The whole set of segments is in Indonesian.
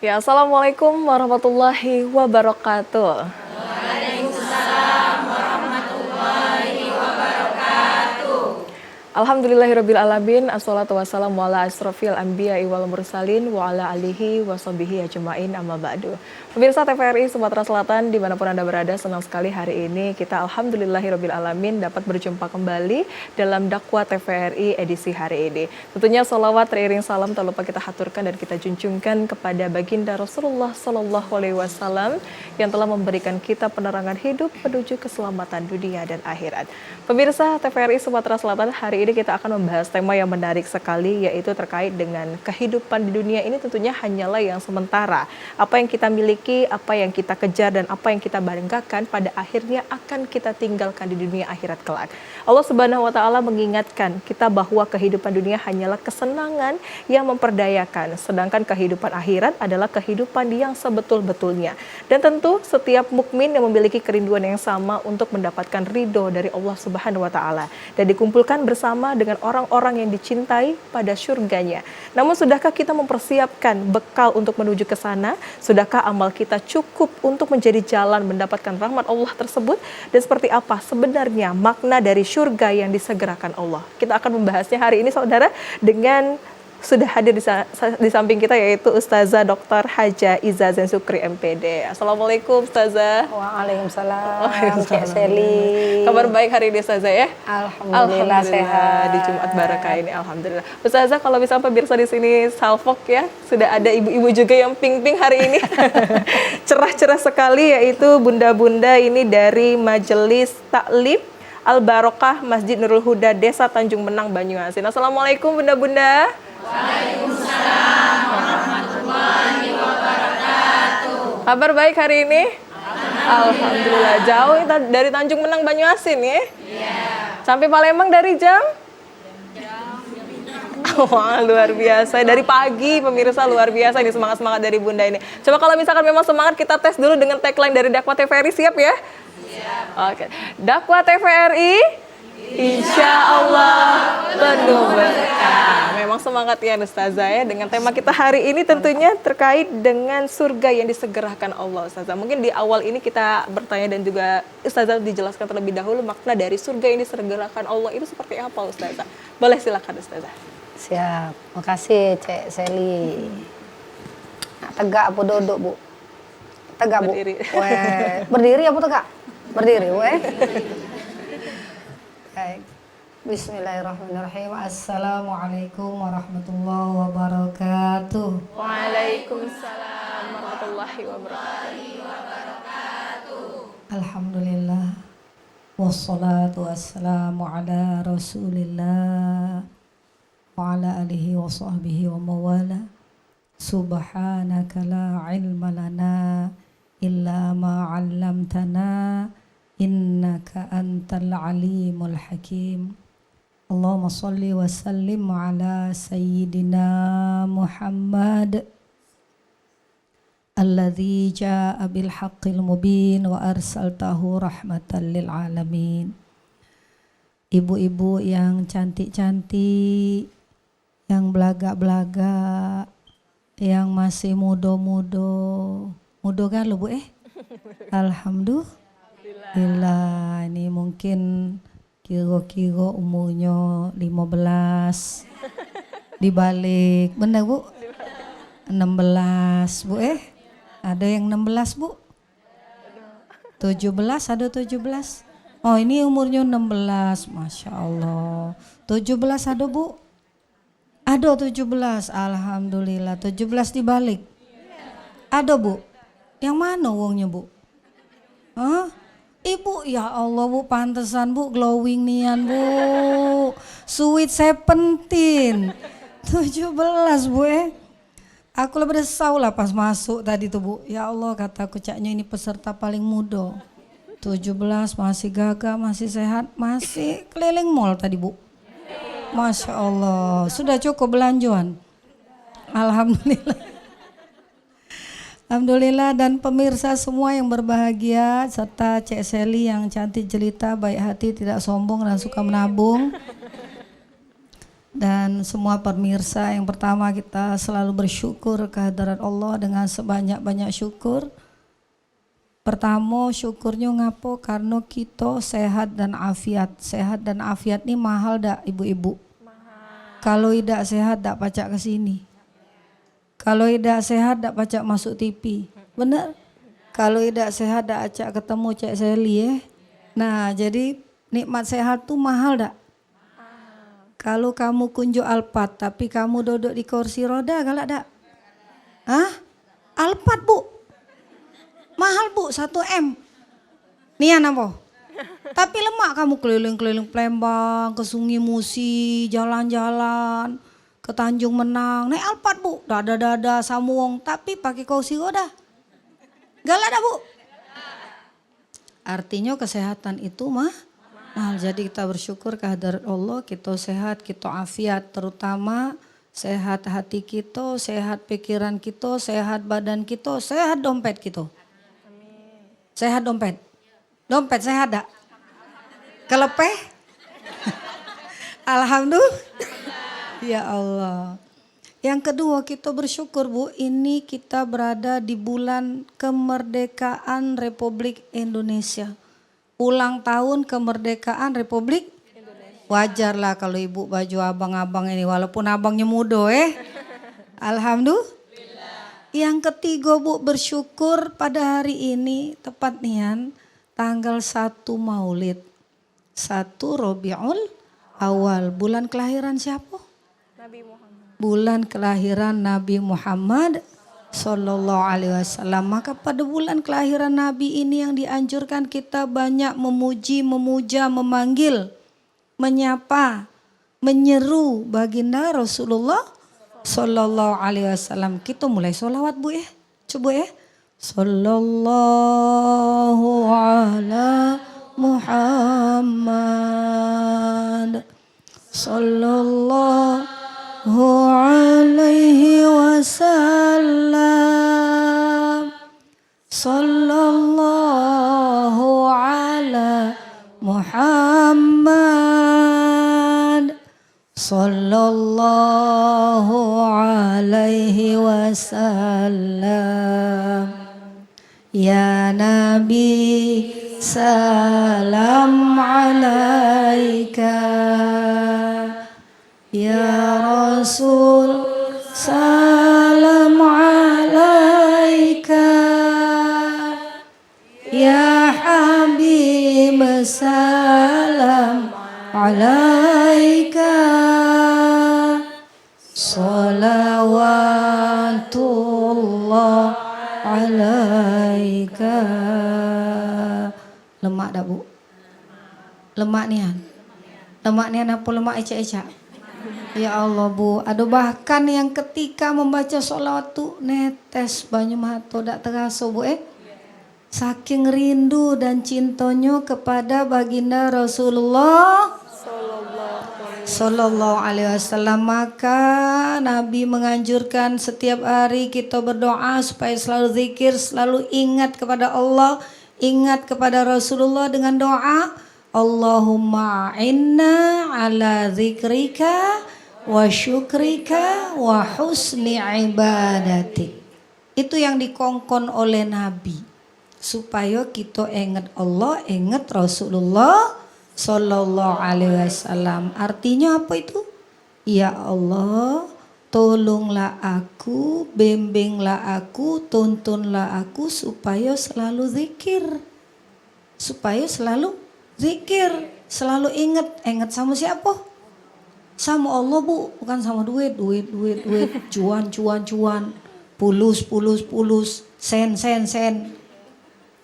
Ya, Assalamualaikum warahmatullahi wabarakatuh. Alhamdulillahirabbil alamin, assalatu wassalamu ala asrofil anbiya'i wal mursalin wa ala alihi wa sahbihi ajmain, amma ba'du. Pemirsa TVRI Sumatera Selatan dimanapun Anda berada, senang sekali hari ini kita alhamdulillahirabbil alamin dapat berjumpa kembali dalam dakwah TVRI edisi hari ini. Tentunya sholawat teriring salam tak lupa kita haturkan dan kita junjungkan kepada baginda Rasulullah Shallallahu Alaihi Wasallam yang telah memberikan kita penerangan hidup menuju keselamatan dunia dan akhirat. Pemirsa TVRI Sumatera Selatan, hari ini kita akan membahas tema yang menarik sekali, yaitu terkait dengan kehidupan di dunia ini tentunya hanyalah yang sementara. Apa yang kita miliki, apa yang kita kejar, dan apa yang kita banggakan pada akhirnya akan kita tinggalkan di dunia akhirat kelak. Allah Subhanahu wa Ta'ala mengingatkan kita bahwa kehidupan dunia hanyalah kesenangan yang memperdayakan, sedangkan kehidupan akhirat adalah kehidupan yang sebetul-betulnya. Dan tentu setiap mukmin yang memiliki kerinduan yang sama untuk mendapatkan ridho dari Allah Subhanahu wa Ta'ala dan dikumpulkan bersama dengan orang-orang yang dicintai pada surganya. Namun sudahkah kita mempersiapkan bekal untuk menuju ke sana? Sudahkah amal kita cukup untuk menjadi jalan mendapatkan rahmat Allah tersebut? Dan seperti apa sebenarnya makna dari surga yang disegerakan Allah? Kita akan membahasnya hari ini, saudara, dengan sudah hadir di samping kita, yaitu Ustazah Dr. Haja Iza Zain Sukri MPD. Assalamualaikum Ustazah. Waalaikumsalam. Cek Seli. Kabar baik hari ini Ustazah ya? Alhamdulillah sehat. Di Jumat Barakah ini alhamdulillah. Ustazah, kalau misalnya pemirsa di sini salfok ya, sudah ada ibu-ibu juga yang pink-pink hari ini. Cerah-cerah sekali, yaitu bunda-bunda ini dari Majelis Taklim Al-Barokah Masjid Nurul Huda Desa Tanjung Menang Banyuasin. Assalamualaikum bunda-bunda. Waalaikumsalam warahmatullahi wabarakatuh. Kabar baik hari ini? Alhamdulillah. Jauh dari Tanjung Menang Banyuasin ya? Iya. Sampai Palembang dari jam? Wah, luar biasa. Dari pagi pemirsa, luar biasa ini semangat-semangat dari bunda ini. Coba kalau misalkan memang semangat, kita tes dulu dengan tagline dari Dakwah TVRI, siap ya? Siap. Oke. Dakwah TVRI Insya Allah penuh berkah. Memang semangat ya Ustazah ya, dengan tema kita hari ini tentunya terkait dengan surga yang disegerakan Allah, Ustazah. Mungkin di awal ini kita bertanya dan juga Ustazah dijelaskan terlebih dahulu makna dari surga yang disegerakan Allah itu seperti apa, Ustazah? Boleh silakan Ustazah. Siap. Makasih Cek Seli. Tegak apa duduk, Bu? Tegak, Bu. Berdiri. Weh. Berdiri apa tegak? Berdiri, weh. Baik. Bismillahirrahmanirrahim. Assalamualaikum warahmatullahi wabarakatuh. Waalaikumsalam warahmatullahi wabarakatuh. Alhamdulillah. Wassalatu wassalamu ala Rasulillah wa ala alihi wa sahbihi wa mawala. Subhanaka la ilma lana illa ma 'allamtana innaka antal alimul hakim. Allahumma salli wa sallim ala sayyidina Muhammad alladzi jaa bil haqqil mubin wa arsaltahu rahmatan lil alamin. Ibu-ibu yang cantik-cantik, yang belaga-belaga, yang masih muda-muda. Muda kan lo, Bu? Alhamdulillah. Ini mungkin kira-kira umurnya 15 dibalik, benar Bu? 16 Bu, ada yang 16 Bu? 17, ada 17? Oh, ini umurnya 16, Masya Allah. 17 ada Bu? Ada 17, Alhamdulillah. 17 dibalik? Ada Bu? Yang mana uangnya Bu? Hah? Ibu, ya Allah Bu, pantesan Bu, glowing nian Bu. Sweet 17. 17 Bu Aku lebih resau lah pas masuk tadi tuh Bu. Ya Allah, kataku caknya ini peserta paling muda. 17 masih gagah, masih sehat, masih keliling mall tadi Bu. Masya Allah, sudah cukup belanjuan. Alhamdulillah. Alhamdulillah, dan pemirsa semua yang berbahagia serta Cek Seli yang cantik jelita, baik hati, tidak sombong dan suka menabung. dan semua pemirsa. Yang pertama kita selalu bersyukur kehadirat Allah dengan sebanyak-banyak syukur. Pertama syukurnya ngapo karena kita sehat dan afiat. Sehat dan afiat ini mahal dak ibu-ibu? Kalau tidak sehat dak pacak ke sini. Kalau tidak sehat dak pacak masuk TV. Benar? Kalau tidak sehat dak acak ketemu Cek Seli ya. Nah, jadi nikmat sehat tuh mahal dak? Kalau kamu kunjuk Alphard tapi kamu duduk di kursi roda galak dak? Hah? Alphard bu? Mahal bu, 1 M. Nian apa? Tapi lemak kamu keliling-keliling Palembang, ke Sungai Musi, jalan-jalan, ke Tanjung Menang. Naik Alphard bu, dada-dada samuang tapi pakai kursi roda. Galak dak bu? Artinya kesehatan itu mah. Nah, jadi kita bersyukur kehadirat Allah, kita sehat, kita afiat, terutama sehat hati kita, sehat pikiran kita, sehat badan kita, sehat dompet kita. Sehat dompet. Dompet sehat dak? Kelepeh? Alhamdulillah. Ya Allah. Yang kedua kita bersyukur bu, ini kita berada di bulan kemerdekaan Republik Indonesia. Ulang tahun kemerdekaan Republik Indonesia. Wajar lah kalau ibu baju abang-abang ini walaupun abangnya muda Alhamdulillah. Yang ketiga bu, bersyukur pada hari ini tepat nian tanggal 1 Maulid. 1 Rabiul Awal. Bulan kelahiran siapa? Nabi Muhammad. Bulan kelahiran Nabi Muhammad Sallallahu Alaihi Wasallam. Maka pada bulan kelahiran Nabi ini yang dianjurkan kita banyak memuji, memuja, memanggil, menyapa, menyeru baginda Rasulullah Sallallahu Alaihi Wasallam. Kita mulai sholawat bu ya, coba ya. Sallallahu ala Muhammad. Sallallahu alaihi wasallam. Sallallahu ala Muhammad. Sallallahu alaihi wasallam. Ya Nabi salam alaika. Ya Rasul salam alaika. Ya Habib salam alaika. Salawatullah alaika. Lemak dah bu? Lemak nian? Lemak nian apa lemak ecak-ecak? Ya Allah bu, ada bahkan yang ketika membaca sholawat tuh netes banyu mata dak terasa bu saking rindu dan cintanya kepada baginda Rasulullah Sallallahu Alaihi Wasallam. Maka Nabi menganjurkan setiap hari kita berdoa supaya selalu zikir, selalu ingat kepada Allah, ingat kepada Rasulullah dengan doa Allahumma inna ala zikrika wa syukrika wa husni ibadatik. Itu yang dikongkon oleh Nabi supaya kita ingat Allah, ingat Rasulullah Sallallahu Alaihi Wasallam. Artinya apa itu? Ya Allah, tolonglah aku, bimbinglah aku, tuntunlah aku supaya selalu zikir. Supaya selalu zikir, selalu ingat sama siapa? Sama Allah bu, bukan sama duit, cuan, pulus, sen.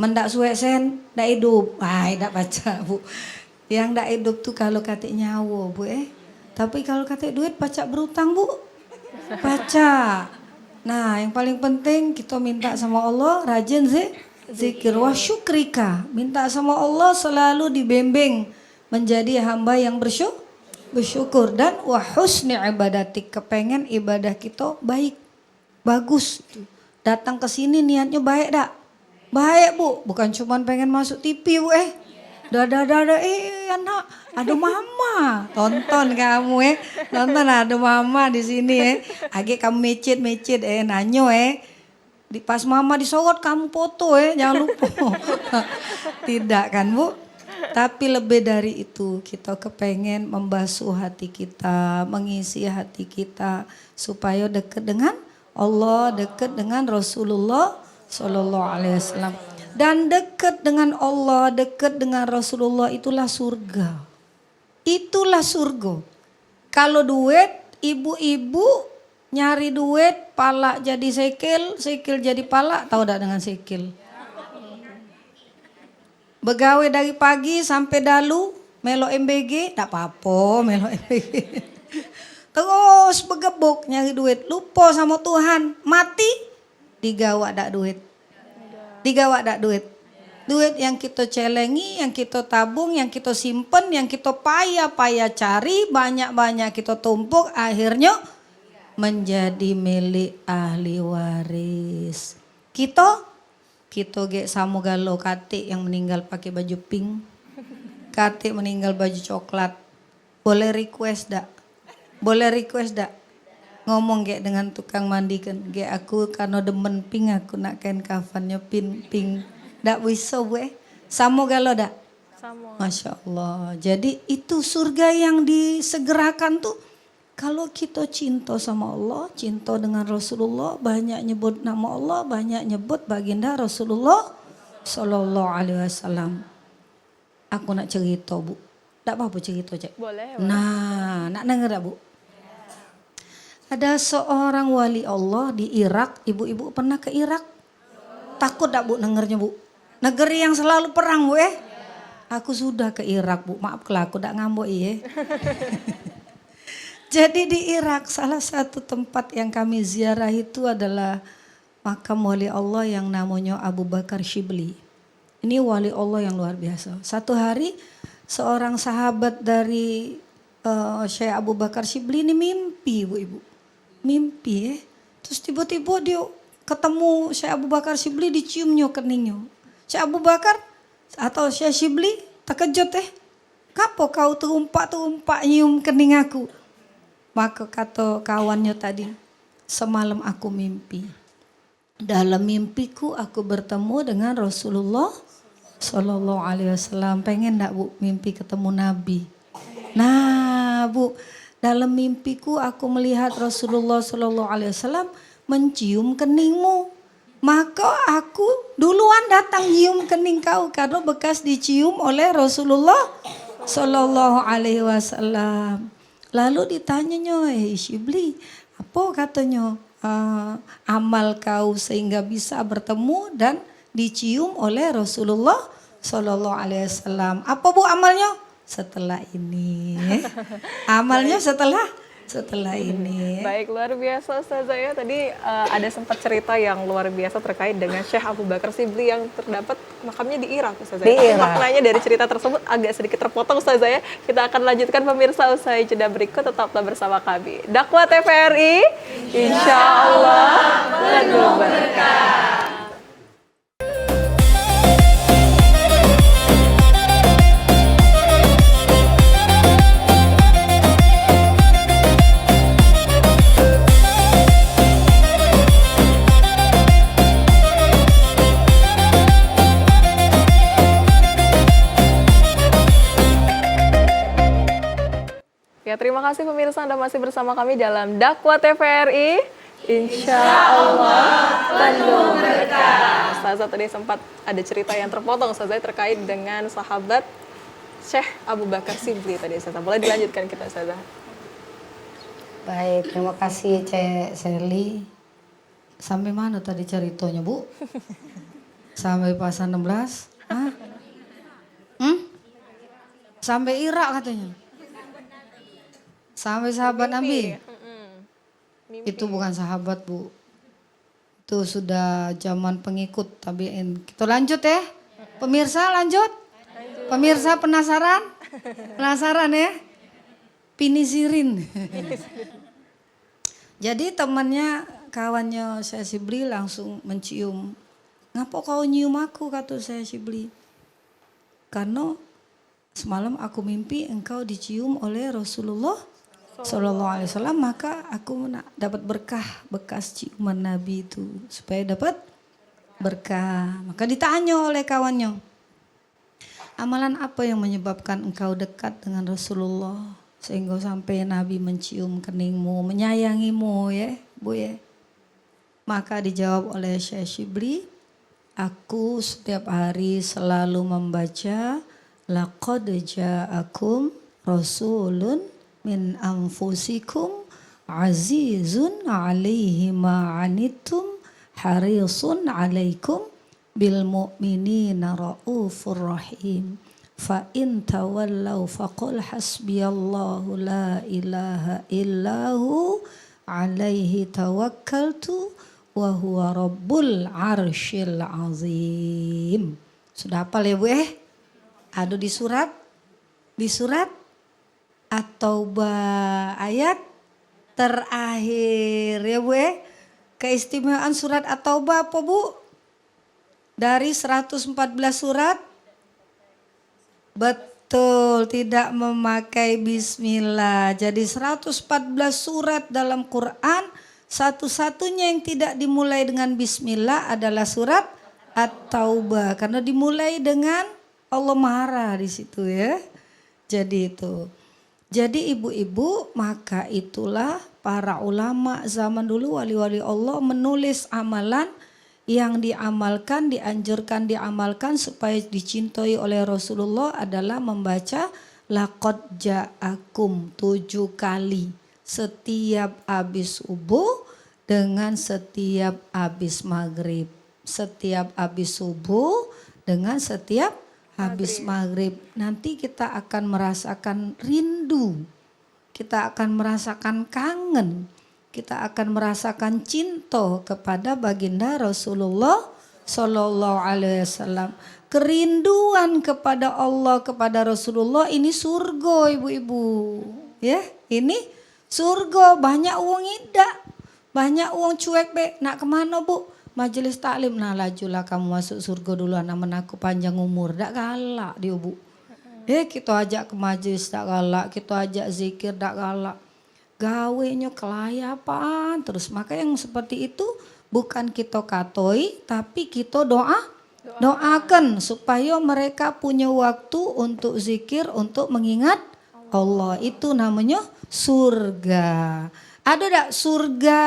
Mendak suwe sen, dak hidup. Dak baca bu. Yang dak hidup tuh kalau kata nyawa bu Tapi kalau kata duit pacak berutang bu. Baca. Nah yang paling penting kita minta sama Allah rajin zikir wa syukrika. Minta sama Allah selalu dibimbing menjadi hamba yang bersyukur dan wa husni ibadatik, kepengen ibadah kita baik, bagus. Datang ke sini niatnya baik dak? Baik bu, bukan cuma pengen masuk TV bu Dadah, anak, ada mama. Tonton kamu nonton ada mama di sini Agi kamu mecit nanyo Di pas mama disogot kamu foto jangan lupa. Tidak kan Bu? Tapi lebih dari itu kita kepengen membasuh hati kita, mengisi hati kita supaya dekat dengan Allah, dekat dengan Rasulullah Sallallahu Alaihi Wasallam. Dan dekat dengan Allah, dekat dengan Rasulullah itulah surga. Itulah surga. Kalau duit, ibu-ibu nyari duit, pala jadi sikil, sikil jadi pala, tahu tak dengan sikil? Begawe dari pagi sampai dalu, melo MBG, tak apa-apa melo MBG. Terus begebuk nyari duit, lupa sama Tuhan, mati, digawa dak duit. Digawa dak duit. Duit yang kita celengi, yang kita tabung, yang kita simpen, yang kita payah-payah cari, banyak-banyak kita tumpuk, akhirnya menjadi milik ahli waris. Kita ge samu galau kate yang meninggal pakai baju pink. Kate meninggal baju coklat. Boleh request dak? Boleh request dak? Ngomong ge dengan tukang mandi kan, ge aku karena demen pink aku nak kain kafannya pink. Dak bisa gue. Samo galo dak? Sama. Masya Allah. Jadi itu surga yang disegerakan tuh. Kalau kita cinta sama Allah, cinta dengan Rasulullah, banyak nyebut nama Allah, banyak nyebut baginda Rasulullah Sallallahu Alaihi Wasallam. Aku nak cerita Bu. Tak apa-apa cerita cek. Boleh. Nah, nak denger dak Bu? Ada seorang wali Allah di Irak. Ibu-ibu pernah ke Irak? Takut tak Bu dengernya Bu? Negeri yang selalu perang Bu Aku sudah ke Irak Bu. Maaf kalau aku tak ngambok Jadi di Irak salah satu tempat yang kami ziarah itu adalah makam wali Allah yang namanya Abu Bakar Shibli. Ini wali Allah yang luar biasa. Satu hari seorang sahabat dari Syekh Abu Bakar Shibli ini mimpi Bu-ibu. Mimpi Terus tiba-tiba dia ketemu Syekh Abu Bakar Shibli, diciumnya keningnya. Syekh Abu Bakar atau Syekh Shibli terkejut Kapo kau terumpak nyium kening aku? Maka kata kawannya tadi, semalam aku mimpi. Dalam mimpiku aku bertemu dengan Rasulullah Sallallahu Alaihi Wasallam. Pengen enggak Bu mimpi ketemu Nabi? Nah Bu, dalam mimpiku aku melihat Rasulullah Sallallahu Alaihi Wasallam mencium keningmu. Maka aku duluan datang nyium kening kau karena bekas dicium oleh Rasulullah Sallallahu Alaihi Wasallam. Lalu ditanyanya, Shibli, apa katanya amal kau sehingga bisa bertemu dan dicium oleh Rasulullah Sallallahu Alaihi Wasallam. Apa Bu amalnya? Setelah ini. Amalnya setelah ini. Baik, luar biasa Ustazah ya. Tadi ada sempat cerita yang luar biasa terkait dengan Syekh Abu Bakar Shibli yang terdapat makamnya di Irak Ustazah. Tapi maknanya dari cerita tersebut agak sedikit terpotong Ustazah ya. Kita akan lanjutkan pemirsa usai jeda berikut, tetaplah bersama kami. Dakwah TVRI, Insya Allah penuh berkah. Ya, terima kasih pemirsa Anda masih bersama kami dalam Dakwah TVRI. Insya Allah penuh berkah. Ustazah tadi sempat ada cerita yang terpotong Ustazah terkait dengan sahabat Syekh Abu Bakar Shibli tadi Ustazah. Boleh dilanjutkan kita Ustazah? Baik, terima kasih Cek Sherly. Sampai mana tadi ceritanya Bu? Sampai pasal 16? Hah? Sampai Irak katanya. Sampai sahabat Nabi. Itu bukan sahabat Bu. Itu sudah zaman pengikut tabi'in. Kita lanjut ya. Pemirsa lanjut. Pemirsa penasaran? Penasaran ya? Pinisirin. Jadi temannya, kawannya saya Shibli langsung mencium. Ngapa kau nyium aku, kata saya Shibli. Karena semalam aku mimpi engkau dicium oleh Rasulullah Sallallahu Alaihi Wasallam, maka aku dapat berkah bekas ciuman Nabi itu, supaya dapat berkah. Maka ditanya oleh kawannya, amalan apa yang menyebabkan engkau dekat dengan Rasulullah sehingga sampai Nabi mencium keningmu, menyayangimu ya Bu ya. Maka dijawab oleh Syekh Syibli, aku setiap hari selalu membaca laqad ja'akum rasulun min anfusikum azizun alaihi ma anittum harisun alaikum bil mu'minina raufur rahim fa in tawallaw faqul hasbiyallahu la ilaha illahu alaihi tawakkaltu wa huwa rabbul arsyil azim. Sudah hafal ya Bu Aduh di surat At-Taubah ayat terakhir ya Bu Keistimewaan surat At-Taubah apa Bu? Dari 114 surat? Betul, tidak memakai bismillah. Jadi 114 surat dalam Quran, satu-satunya yang tidak dimulai dengan bismillah adalah surat At-Taubah. Karena dimulai dengan Allah marah di situ ya. Jadi itu. Jadi ibu-ibu, maka itulah para ulama zaman dulu, wali-wali Allah menulis amalan yang diamalkan, dianjurkan diamalkan supaya dicintai oleh Rasulullah adalah membaca laqad ja'akum 7 kali setiap habis subuh dengan setiap habis maghrib. Setiap habis subuh dengan setiap habis maghrib. Nanti kita akan merasakan rindu. Kita akan merasakan kangen. Kita akan merasakan cinta kepada baginda Rasulullah Sallallahu Alaihi Wasallam. Kerinduan kepada Allah, kepada Rasulullah ini surga ibu-ibu. Ya, ini surga. Banyak uang tidak. Banyak uang cuek be. Nak kemana Bu? Majelis taklim. Nah lajulah kamu masuk surga dulu, anak aku panjang umur. Tak galak dia Bu. Kita ajak ke majelis tak galak. Kita ajak zikir tak galak. Gawenya kelayapan terus. Maka yang seperti itu bukan kita katoi, tapi kita doakan supaya mereka punya waktu untuk zikir, untuk mengingat Allah. Itu namanya surga. Ada tak surga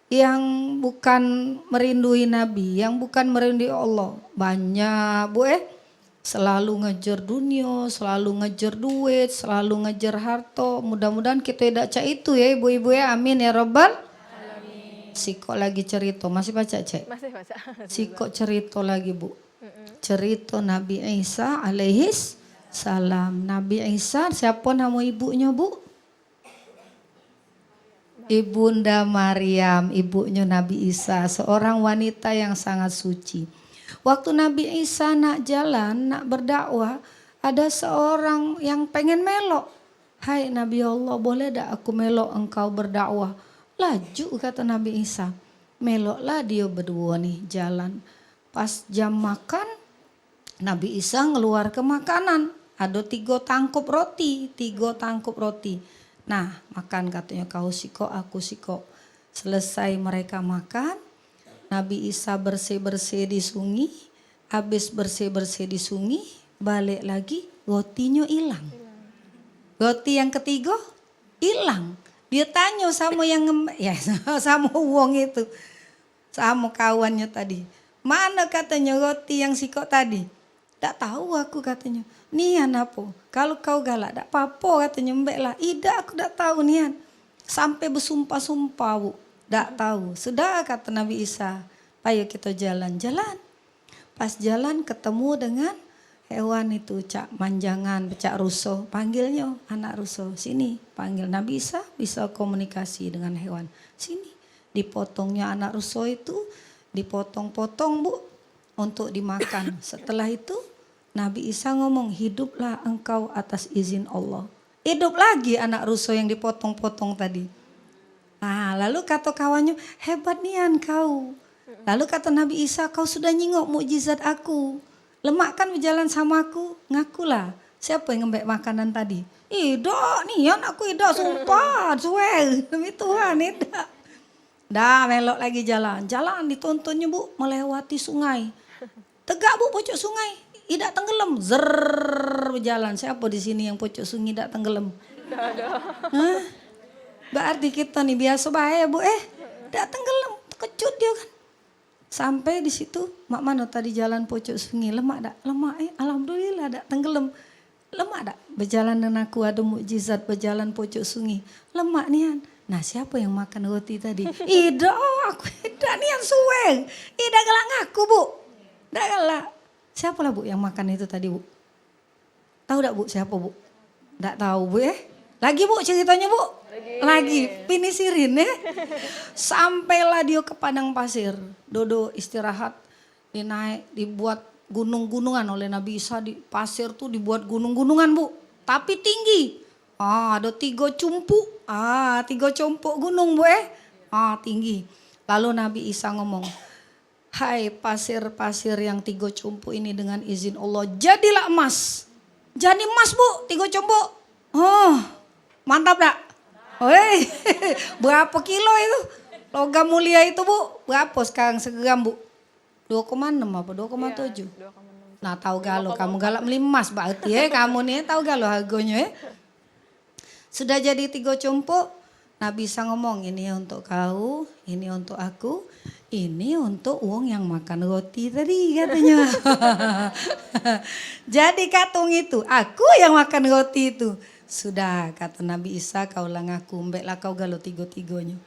yang bukan merindui Nabi, yang bukan merindui Allah? Banyak Bu selalu ngejar dunia, selalu ngejar duit, selalu ngejar harta. Mudah-mudahan kita tidak cak itu ya ibu-ibu ya, amin ya Rabbal alamin. Siko lagi cerita, masih baca Cek? Masih baca. Siko cerita lagi Bu. Cerita Nabi Isa alaihis salam. Nabi Isa, siapa nama ibunya Bu? Ibunda Maryam, ibunya Nabi Isa, seorang wanita yang sangat suci. Waktu Nabi Isa nak jalan, nak berdakwah, ada seorang yang pengen melok. Hai Nabi Allah, boleh tak aku melok engkau berdakwah? Laju kata Nabi Isa. Meloklah dia berdua nih jalan. Pas jam makan, Nabi Isa ngeluar ke makanan. Ada 3 tangkup roti. Nah makan katanya, kau siko aku siko. Selesai mereka makan, Nabi Isa bersih-bersih di sungai. Habis bersih-bersih di sungai, balik lagi rotinya hilang. Roti yang ketiga hilang. Dia tanya sama yang sama uang itu. Sama kawannya tadi. Mana katanya roti yang siko tadi? Tak tahu aku katanya. Nian apa? Kalau kau galak tak apa-apa katanya, mbak lah. Ida aku tak tahu nian. Sampai bersumpah-sumpah Bu. Tak tahu. Sudah kata Nabi Isa. Ayo kita jalan-jalan. Pas jalan ketemu dengan hewan itu. Cak manjangan, cak rusuh. Panggilnya anak rusuh. Sini panggil Nabi Isa. Bisa komunikasi dengan hewan. Sini. Dipotongnya anak rusuh itu. Dipotong-potong Bu. Untuk dimakan. Setelah itu Nabi Isa ngomong, hiduplah engkau atas izin Allah. Hidup lagi anak rusuh yang dipotong-potong tadi. Nah lalu kata kawannya, hebat nian kau. Lalu kata Nabi Isa, kau sudah nyingok mukjizat aku. Lemak kan berjalan sama aku, ngakulah. Siapa yang ngembek makanan tadi? Ida, nih anakku Ida, sumpah, suwe, demi Tuhan Ida. Dah melok lagi jalan, jalan ditontonnya bu, melewati sungai. Tegak bu pojok sungai, Ida tenggelam, zer berjalan. Siapa di sini yang pojok sungai Ida tenggelam? Hah? Berarti kita nih biasa bahaya bu, Ida tenggelam, terkejut dia kan. Sampai di situ, mak mana tadi jalan pojok sungai, lemak dak? Lemak alhamdulillah dak tenggelam. Lemak dak? Berjalan dengan aku ada mukjizat berjalan pojok sungai. Lemak nian. Nah siapa yang makan roti tadi? Ida, aku Ida nian suwe. Ida galak ngaku bu. Dak galak. Siapa lah bu yang makan itu tadi bu? Tahu dak bu siapa bu? Dak tahu bu Lagi bu ceritanya bu? Lagi. Pinisirin Sampailah dia ke padang pasir. Dodo istirahat. Dinaik, dibuat gunung-gunungan oleh Nabi Isa di pasir tuh dibuat gunung-gunungan bu, tapi tinggi. Ada 3 cumpu, 3 cumpuk gunung bu tinggi. Lalu Nabi Isa ngomong, hai pasir-pasir yang 3 cumpu ini dengan izin Allah jadilah emas. Jadi emas bu, 3 cumpuk. Mantap dak? Berapa kilo itu? Logam mulia itu bu, berapa sekarang segram bu? 2,6 apa 2,7? Nah tahu galo kamu galak beli emas berarti kamu nih tahu galo harganya Sudah jadi 3 cumpuk, Nabi Isa ngomong ini untuk kau, ini untuk aku, ini untuk uang yang makan roti tadi katanya. Jadi katung itu, aku yang makan roti itu. Sudah kata Nabi Isa kau lah ngaku, mbeklah kau galo 3-tiganya.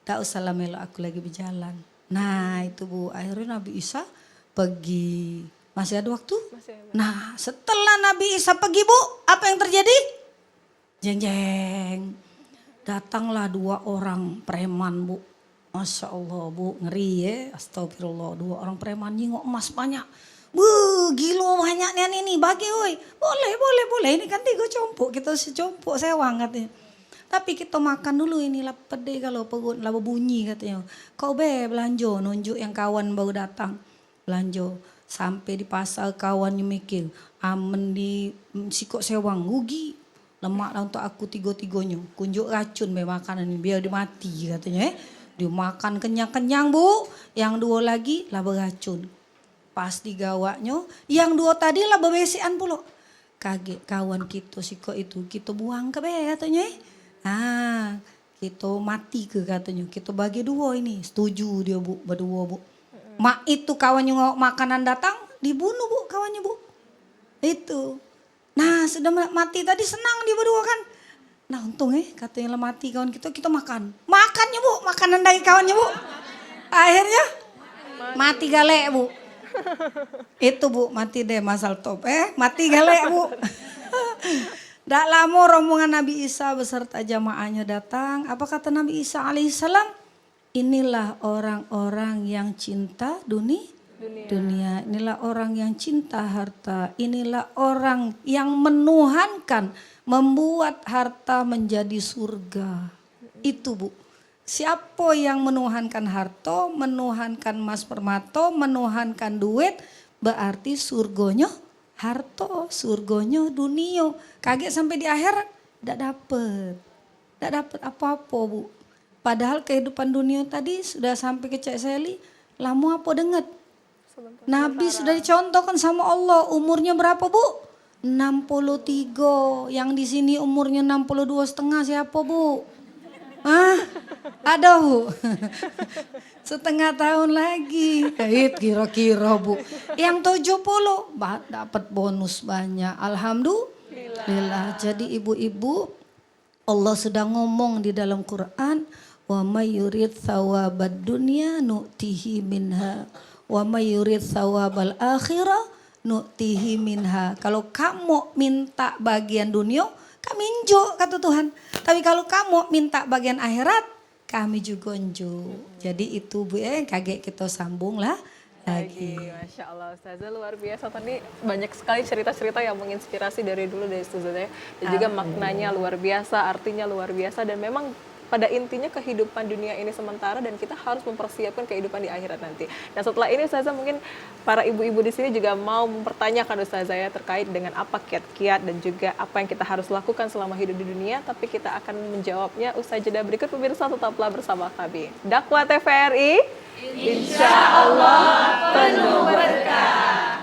Tak usah lah melok aku lagi berjalan. Nah itu bu, akhirnya Nabi Isa pergi. Masih ada waktu? Nah setelah Nabi Isa pergi bu, apa yang terjadi? Jeng jeng. Datanglah 2 orang preman bu. Masya Allah bu, ngeri astagfirullah. 2 orang preman nyingok emas banyak. Bu, gilo banyaknya ini, bagi woi. Boleh. Ini kan 3 compok, kita secompok sewang katanya. Tapi kita makan dulu inilah pede kalau perut lah bunyi katanya. Kau belanja nunjuk yang kawan baru datang. Belanja sampai di pasar kawannya mikir. Amen di sikok sewang rugi. Lemak lah untuk aku 3-tiganya. Kunjuk racun makanan ini biar dia mati katanya. Dia makan kenyang-kenyang bu. Yang 2 lagi lah beracun. Pas digawaknya. Yang 2 tadi lah berbesian pula. Kaget kawan kita sikok itu. Kita buang ke katanya kita mati ke katanya. Kita bagi 2 ini. Setuju dia bu, berdua bu. Mak itu kawannya makanan datang, dibunuh bu kawannya bu. Itu. Nah sudah mati tadi senang dia berdua kan. Nah untung katanya lah mati kawan kita makan. Makannya bu, makanan dari kawannya bu. Akhirnya mati galek bu. Itu bu, mati deh masal top mati galek bu. Tak lama rombongan Nabi Isa beserta jamaahnya datang. Apa kata Nabi Isa alaihissalam? Inilah orang-orang yang cinta dunia. Inilah orang yang cinta harta. Inilah orang yang menuhankan, membuat harta menjadi surga. Itu bu. Siapa yang menuhankan harta, menuhankan mas permato, menuhankan duit, berarti surgonya harta, surgonya dunia. Kaget sampai di akhirat, tidak dapat apa-apa bu. Padahal kehidupan dunia tadi sudah sampai ke Cek Seli, lama apa denget? Nabi sudah dicontohkan sama Allah, umurnya berapa bu? 63, yang di sini umurnya 62,5 siapa bu? Ada bu, setengah tahun lagi, kira-kira bu. Yang 70 dapat bonus banyak, alhamdulillah. Jadi ibu-ibu, Allah sudah ngomong di dalam Quran, wa may yurid thawabad dunya nu'tihi minha wa may yurid thawabal akhirah nu'tihi minha. Kalau kamu minta bagian dunia, kami injo kata Tuhan. Tapi kalau kamu minta bagian akhirat, kami juga injo. Jadi itu bu kaget kita sambung lah lagi. Masya Allah Ustazah, luar biasa. Tadi banyak sekali cerita-cerita yang menginspirasi dari dulu dari Ustazah. Dan juga maknanya luar biasa, artinya luar biasa. Dan memang pada intinya kehidupan dunia ini sementara dan kita harus mempersiapkan kehidupan di akhirat nanti. Nah setelah ini Ustazah mungkin para ibu-ibu di sini juga mau mempertanyakan Ustazah ya terkait dengan apa kiat-kiat dan juga apa yang kita harus lakukan selama hidup di dunia. Tapi kita akan menjawabnya usai jeda berikut. Pemirsa tetaplah bersama kami. Dakwah TVRI, Insya Allah penuh berkah.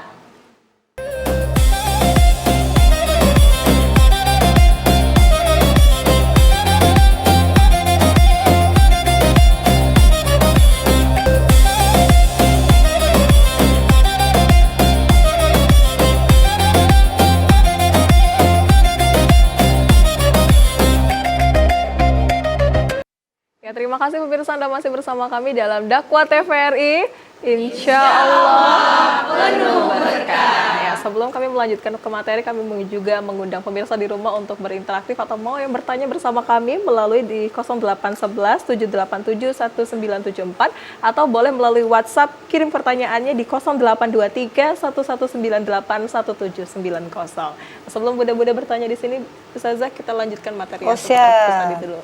Ya, terima kasih pemirsa Anda masih bersama kami dalam Dakwah TVRI. Insya Allah penuh berkah. Ya, sebelum kami melanjutkan ke materi, kami juga mengundang pemirsa di rumah untuk berinteraktif atau mau yang bertanya bersama kami melalui di 0811 787 1974 atau boleh melalui WhatsApp kirim pertanyaannya di 0823 1198 1790. Sebelum Bunda-Bunda bertanya di sini, Ustazah kita lanjutkan materi yang tadi dulu.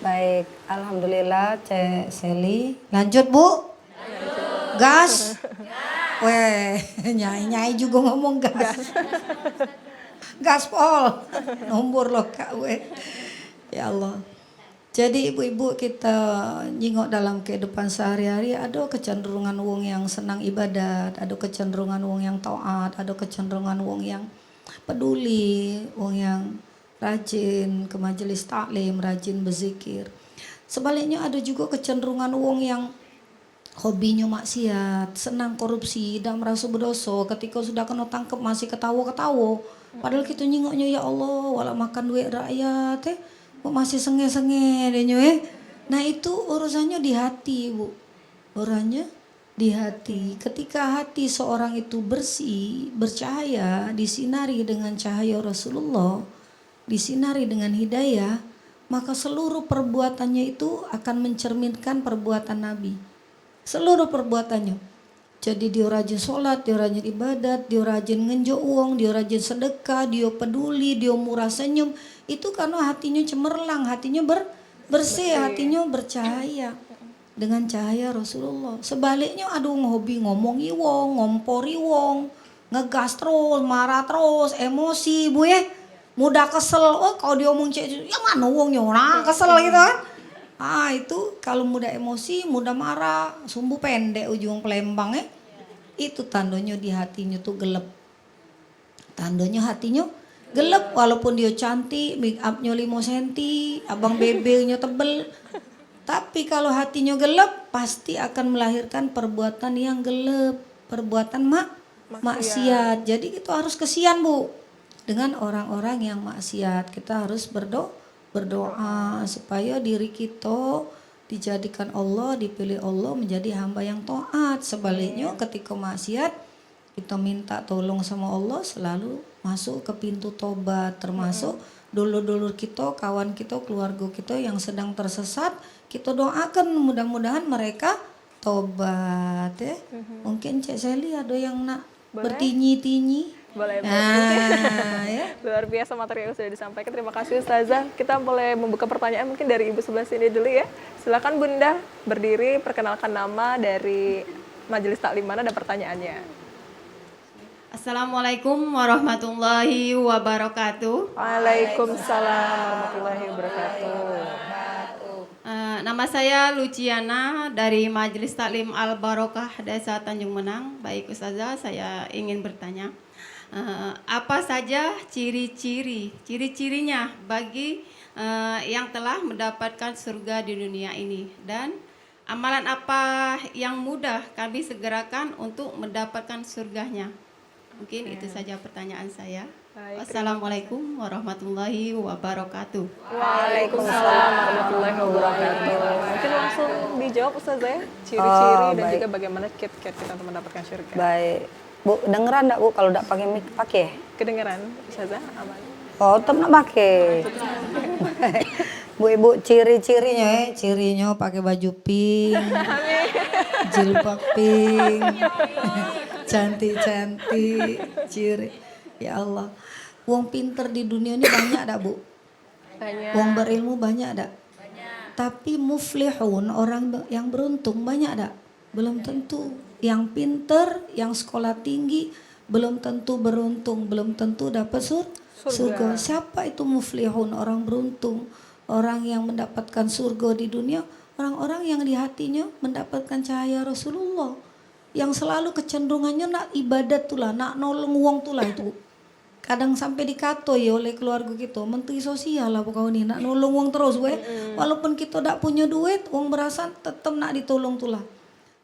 Baik, alhamdulillah Cek Seli. Lanjut Bu. Gas. Weh, nyai juga ngomong gas. Gaspol. Nombor loh Kak weh. Ya Allah. Jadi ibu-ibu kita nyingok dalam kehidupan sehari-hari ada kecenderungan wong yang senang ibadat, ada kecenderungan wong yang taat, ada kecenderungan wong yang peduli, wong yang rajin ke majelis taklim, rajin berzikir. Sebaliknya ada juga kecenderungan wong yang hobinya maksiat, senang korupsi dan merasa berdosa. Ketika sudah kena tangkap masih ketawa-ketawa. Padahal kita nyingoknya ya Allah, wala makan duit rakyat kok masih senge-senge deh. Nah itu urusannya di hati Bu. Urusannya di hati. Ketika hati seorang itu bersih, bercahaya, disinari dengan cahaya Rasulullah, disinari dengan hidayah, maka seluruh perbuatannya itu akan mencerminkan perbuatan Nabi. Seluruh perbuatannya. Jadi dia rajin sholat, dia rajin ibadat, dia rajin ngenjo uang, dia rajin sedekah, dia peduli, dia murah senyum. Itu karena hatinya cemerlang, hatinya bersih, hatinya bercahaya dengan cahaya Rasulullah. Sebaliknya aduh hobi ngomongi wong, ngompori wong, ngegas terus, marah terus, emosi Bu ya. Mudah kesel, oh kalau diomong cek, ya mana wongnya orang kesel gitu kan. Itu kalau mudah emosi, mudah marah, sumbu pendek ujung pelembang itu tandanya di hatinya tuh gelap. Tandanya hatinya gelap walaupun dia cantik, make upnya 5 cm, abang bebelnya tebel. Tapi kalau hatinya gelap, pasti akan melahirkan perbuatan yang gelap, perbuatan maksiat. Jadi itu harus kesian Bu. Dengan orang-orang yang maksiat kita harus berdoa supaya diri kita dijadikan Allah, dipilih Allah menjadi hamba yang taat. Sebaliknya ketika maksiat kita minta tolong sama Allah, selalu masuk ke pintu tobat, termasuk dulur-dulur kita, kawan kita, keluarga kita yang sedang tersesat, kita doakan mudah-mudahan mereka tobat ya. Mungkin Cek Seli ada yang nak bertinyi-tinyi. Boleh, ya. Luar biasa materi yang sudah disampaikan. Terima kasih Ustazah. Kita boleh membuka pertanyaan mungkin dari ibu sebelah sini dulu ya. Silakan Bunda berdiri, perkenalkan nama dari majelis taklim mana dan pertanyaannya. Assalamualaikum warahmatullahi wabarakatuh. Waalaikumsalam warahmatullahi wabarakatuh. Nama saya Luciana dari Majelis Taklim Al Barokah Desa Tanjung Menang. Baik Ustazah, saya ingin bertanya. Apa saja ciri-cirinya bagi yang telah mendapatkan surga di dunia ini, dan amalan apa yang mudah kami segerakan untuk mendapatkan surganya? Mungkin itu saja pertanyaan saya. Baik, Assalamualaikum warahmatullahi wabarakatuh. Waalaikumsalam warahmatullahi wabarakatuh. Mungkin langsung dijawab Ustazah ya, ciri-ciri dan juga bagaimana kiat-kiat kita untuk mendapatkan surga. Baik. Bu, dengeran enggak Bu kalau enggak pakai mic pakai? Kedengeran Ustazah aman. Oh, tetap nak pakai. Bu Ibu ciri-cirinya Cirinya pakai baju pink, jilbab pink, cantik-cantik, ciri. Ya Allah, wong pinter di dunia ini banyak dak Bu? Banyak. Wong berilmu banyak dak? Tapi muflihun, orang yang beruntung banyak tak? Belum tentu. Yang pinter, yang sekolah tinggi, belum tentu beruntung, belum tentu dapat surga. Siapa itu muflihun, orang beruntung? Orang yang mendapatkan surga di dunia, orang-orang yang di hatinya mendapatkan cahaya Rasulullah. Yang selalu kecenderungannya nak ibadat tuh lah, nak nolong uang tuh lah itu. Kadang sampai dikato ya oleh keluarga kita, menteri sosial lah kau ni, nak nolong uang terus we. Walaupun kita tak punya duit, uang berasan tetap nak ditolong tuh lah.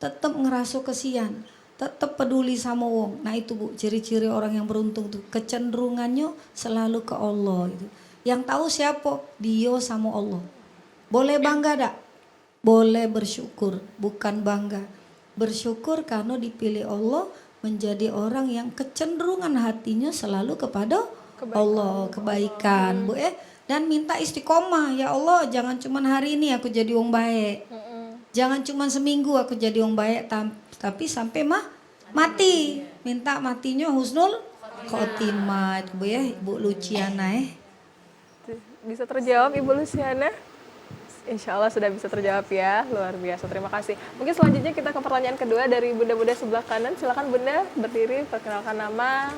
Tetap ngerasa kesian, tetap peduli sama uang. Nah itu Bu, ciri-ciri orang yang beruntung tuh, kecenderungannya selalu ke Allah itu. Yang tahu siapa? Dia sama Allah. Boleh bangga tak? Boleh bersyukur, bukan bangga. Bersyukur karena dipilih Allah menjadi orang yang kecenderungan hatinya selalu kepada Allah, kebaikan, Bu dan minta istiqomah. Ya Allah, jangan cuman hari ini aku jadi wong baik. Jangan cuman seminggu aku jadi wong baik, tapi sampai mati. Minta matinya husnul khotimah itu Bu Ibu Luciana Bisa terjawab Ibu Luciana? Insya Allah sudah bisa terjawab ya, luar biasa, terima kasih. Mungkin selanjutnya kita ke pertanyaan kedua dari bunda-bunda sebelah kanan. Silakan Bunda berdiri, perkenalkan nama.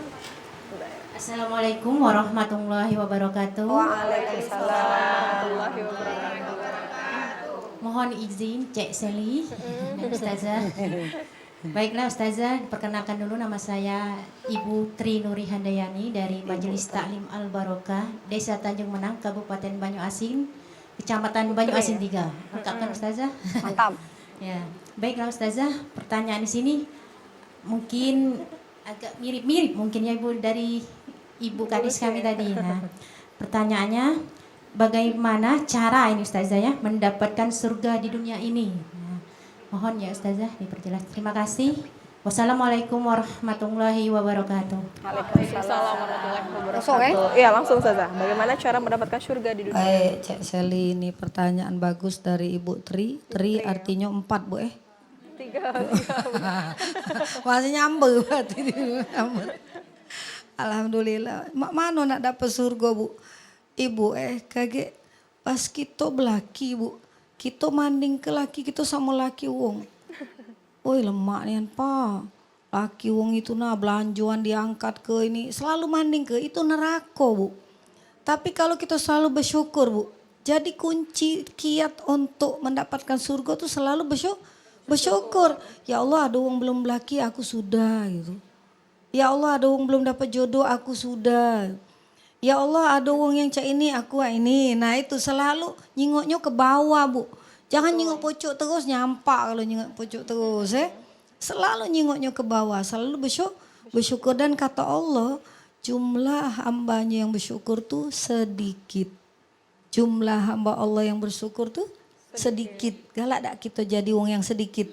Assalamualaikum warahmatullahi wabarakatuh. Waalaikumsalam. Warahmatullahi wabarakatuh. Mohon izin Cek Seli dan Ustazah. Baiklah Ustazah, perkenalkan dulu nama saya Ibu Tri Nuri Handayani dari Majelis Taklim Al Barokah, Desa Tanjung Menang, Kabupaten Banyuasin, Kecamatan Banyuasin 3. Lengkap kan Ustazah? Mantap. Ya, baiklah Ustazah, pertanyaan di sini mungkin agak mirip-mirip mungkin ya Ibu dari Ibu Kadis kami tadi. Nah, pertanyaannya bagaimana cara ini Ustazah ya mendapatkan surga di dunia ini? Nah, mohon ya Ustazah diperjelas. Terima kasih. Wassalamualaikum warahmatullahi wabarakatuh. Waalaikumsalam warahmatullahi wabarakatuh. Iya langsung saja. Bagaimana cara mendapatkan surga di dunia? Baik, Cek Seli, ini pertanyaan bagus dari Ibu Tri. Tri artinya 4 Bu 3. Masih nyamber berarti. Alhamdulillah. Mak mana nak dapat surga Bu? Ibu kaget pas kita belaki Bu. Kita manding ke laki kita sama laki wong. Woi lemak nian pa. Laki wong itu nah belanjuan diangkat ke ini. Selalu manding ke itu neraka Bu. Tapi kalau kita selalu bersyukur Bu. Jadi kunci kiat untuk mendapatkan surga tuh selalu bersyukur. Ya Allah ada wong belum belaki aku sudah gitu. Ya Allah ada wong belum dapat jodoh aku sudah. Ya Allah ada wong yang cak ini aku ini. Nah itu selalu nyingoknya ke bawah Bu. Jangan nyingok pucuk terus nyampak kalau nyingok pucuk terus Selalu nyingoknya ke bawah, selalu bersyukur dan kata Allah jumlah hambanya yang bersyukur tuh sedikit. Jumlah hamba Allah yang bersyukur tuh sedikit. Galak tak kita jadi wong yang sedikit?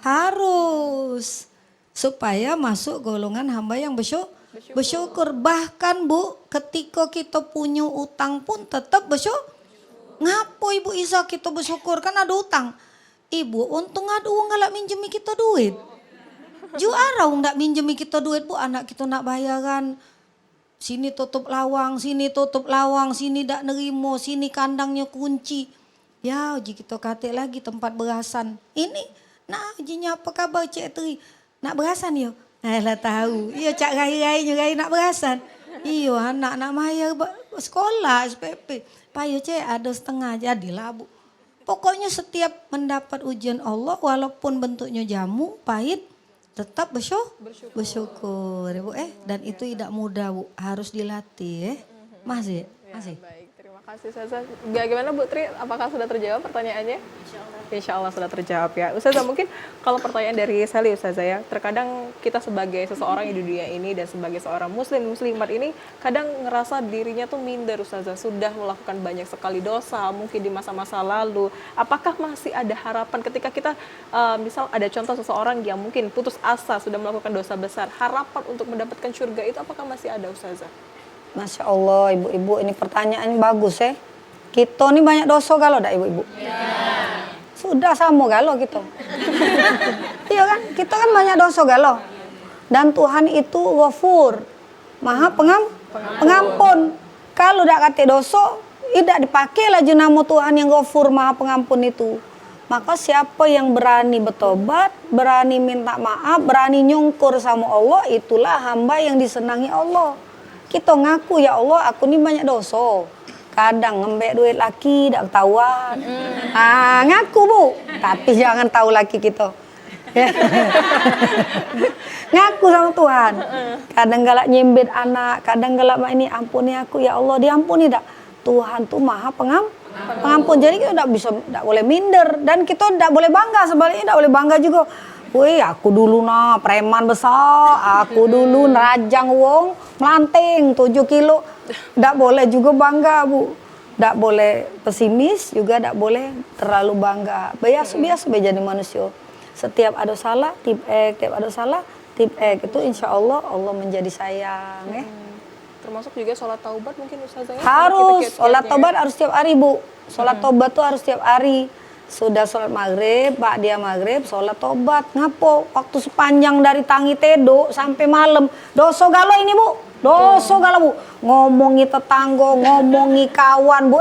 Harus. Supaya masuk golongan hamba yang bersyukur. Bahkan Bu ketika kita punya utang pun tetap bersyukur. Ngapo Ibu Isa kita bersyukur kan ada utang. Ibu untung ada uang galak minjemi kita duit. Juara uang ndak minjemi kita duit Bu, anak kita nak bayaran. Sini tutup lawang, sini dak nerimo, sini kandangnya kunci. Ya uji kita kate lagi tempat berasan. Ini nah ujinya apa kabar Cik Tri? Nak berasan yo? Lah tahu. Iya cak gai nak berasan. Iyo anak nak bayar sekolah SPP. Payo Cek ada setengah jadilah Bu. Pokoknya setiap mendapat ujian Allah walaupun bentuknya jamu pahit tetap bersyukur Bu dan itu tidak mudah Bu, harus dilatih Masih. Baik, terima kasih Ustazah. Bagaimana Bu Tri, apakah sudah terjawab pertanyaannya? Insya Allah sudah terjawab ya. Ustazah mungkin kalau pertanyaan dari Sally Ustazah ya, terkadang kita sebagai seseorang di dunia ini dan sebagai seorang muslimat ini kadang ngerasa dirinya tuh minder Ustazah, sudah melakukan banyak sekali dosa mungkin di masa-masa lalu. Apakah masih ada harapan ketika kita misal ada contoh seseorang yang mungkin putus asa sudah melakukan dosa besar, harapan untuk mendapatkan surga itu apakah masih ada Ustazah? Masya Allah ibu-ibu ini pertanyaan bagus Kita ini banyak dosa galau dak ibu-ibu? Sudah sama galau gitu. Iya kan? Kita kan banyak dosa galau. Dan Tuhan itu Ghafur, Maha pengampun. Kalau dak kate dosa, tidak dipakailah jenama Tuhan yang Ghafur Maha Pengampun itu. Maka siapa yang berani bertobat, berani minta maaf, berani nyungkur sama Allah, itulah hamba yang disenangi Allah. Kita ngaku, ya Allah, aku ini banyak dosa. Kadang ngembek duit laki, tak ketahuan. Ngaku Bu, tapi jangan tahu laki kita. Ngaku sama Tuhan. Kadang galak nyembet anak, kadang galak ini ampuni aku, ya Allah, diampuni tak? Tuhan tuh Maha Pengampun. Jadi kita tidak boleh minder, dan kita tidak boleh bangga, sebaliknya tidak boleh bangga juga. Wih, aku dulu preman besar, aku dulu nerajang wong melanting 7 kilo. Tidak boleh juga bangga Bu. Tidak boleh pesimis, juga tidak boleh terlalu bangga. Biasa jadi manusia. Setiap ada salah, tiap ada salah, itu insya Allah menjadi sayang. Termasuk juga sholat taubat mungkin Ustazah? Harus, sholat taubat harus setiap hari Bu. Sholat taubat tuh harus setiap hari. Sudah sholat maghrib, dia maghrib, sholat tobat. Ngapo? Waktu sepanjang dari tangi tedo sampai malam. Doso galo ini Bu, doso galo Bu. Ngomongi tetangga, ngomongi kawan Bu.